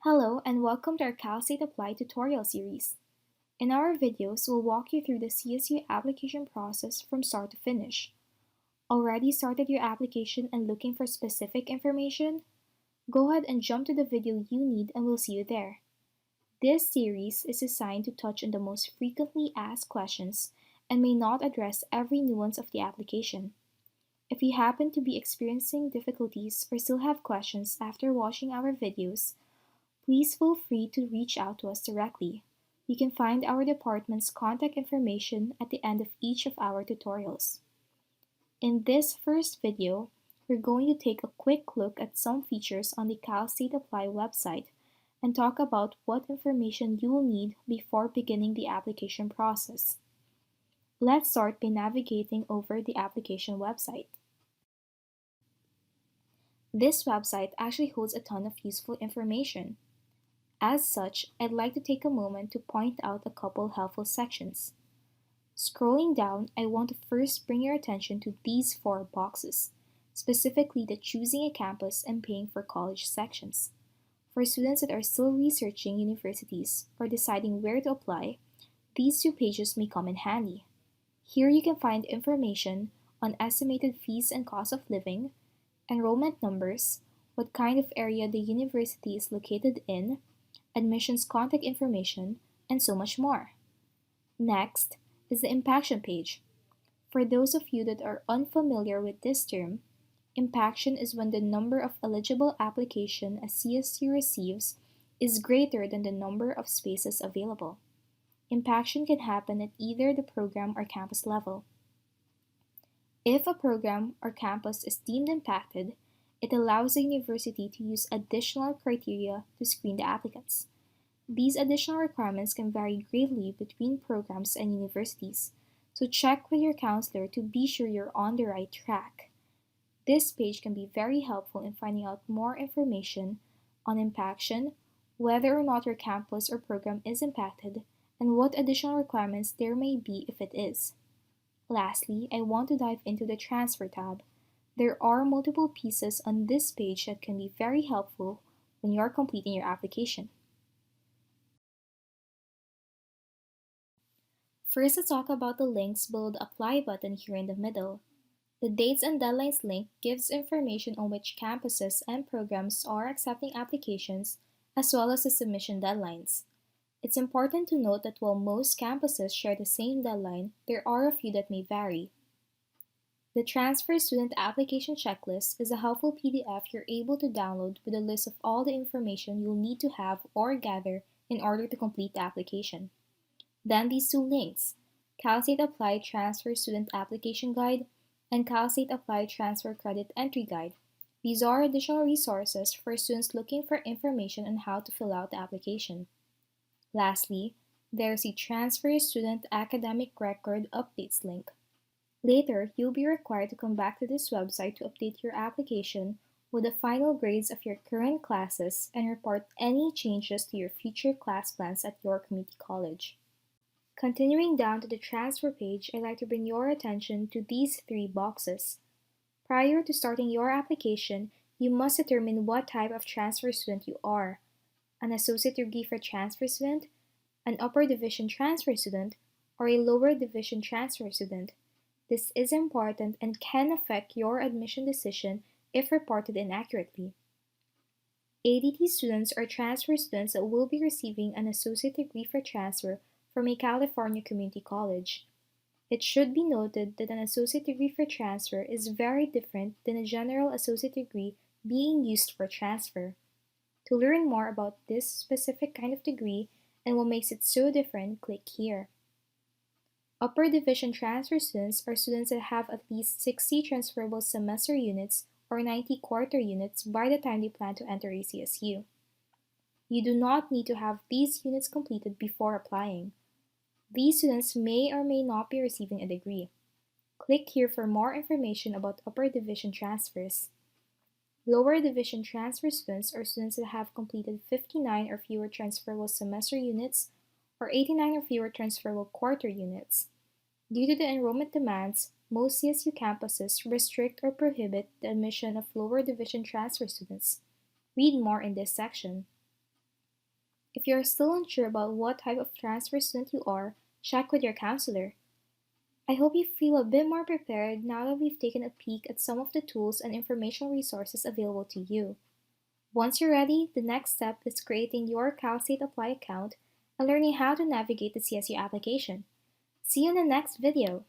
Hello and welcome to our Cal State Apply tutorial series. In our videos, we'll walk you through the CSU application process from start to finish. Already started your application and looking for specific information? Go ahead and jump to the video you need and we'll see you there. This series is designed to touch on the most frequently asked questions and may not address every nuance of the application. If you happen to be experiencing difficulties or still have questions after watching our videos, please feel free to reach out to us directly. You can find our department's contact information at the end of each of our tutorials. In this first video, we're going to take a quick look at some features on the Cal State Apply website and talk about what information you will need before beginning the application process. Let's start by navigating over the application website. This website actually holds a ton of useful information. As such, I'd like to take a moment to point out a couple helpful sections. Scrolling down, I want to first bring your attention to these four boxes, specifically the choosing a campus and paying for college sections. For students that are still researching universities or deciding where to apply, these two pages may come in handy. Here you can find information on estimated fees and cost of living, enrollment numbers, what kind of area the university is located in, admissions contact information, and so much more. Next is the impaction page. For those of you that are unfamiliar with this term, impaction is when the number of eligible application a CSU receives is greater than the number of spaces available. Impaction can happen at either the program or campus level. If a program or campus is deemed impacted, it allows the university to use additional criteria to screen the applicants. These additional requirements can vary greatly between programs and universities, so check with your counselor to be sure you're on the right track. This page can be very helpful in finding out more information on impaction, whether or not your campus or program is impacted, and what additional requirements there may be if it is. Lastly, I want to dive into the Transfer tab. There are multiple pieces on this page that can be very helpful when you are completing your application. First, let's talk about the links below the Apply button here in the middle. The Dates and Deadlines link gives information on which campuses and programs are accepting applications, as well as the submission deadlines. It's important to note that while most campuses share the same deadline, there are a few that may vary. The Transfer Student Application Checklist is a helpful PDF you're able to download with a list of all the information you'll need to have or gather in order to complete the application. Then these two links, Cal State Apply Transfer Student Application Guide and Cal State Apply Transfer Credit Entry Guide. These are additional resources for students looking for information on how to fill out the application. Lastly, there's the Transfer Student Academic Record Updates link. Later, you'll be required to come back to this website to update your application with the final grades of your current classes and report any changes to your future class plans at your community college. Continuing down to the transfer page, I'd like to bring your attention to these three boxes. Prior to starting your application, you must determine what type of transfer student you are: an associate degree for transfer student, an upper division transfer student, or a lower division transfer student. This is important and can affect your admission decision if reported inaccurately. ADT students are transfer students that will be receiving an associate degree for transfer from a California community college. It should be noted that an associate degree for transfer is very different than a general associate degree being used for transfer. To learn more about this specific kind of degree and what makes it so different, click here. Upper division transfer students are students that have at least 60 transferable semester units or 90 quarter units by the time they plan to enter ACSU. You do not need to have these units completed before applying. These students may or may not be receiving a degree. Click here for more information about upper division transfers. Lower division transfer students are students that have completed 59 or fewer transferable semester units or 89 or fewer transferable quarter units. Due to the enrollment demands, most CSU campuses restrict or prohibit the admission of lower division transfer students. Read more in this section. If you're still unsure about what type of transfer student you are, check with your counselor. I hope you feel a bit more prepared now that we've taken a peek at some of the tools and informational resources available to you. Once you're ready, the next step is creating your Cal State Apply account and learning how to navigate the CSU application. See you in the next video.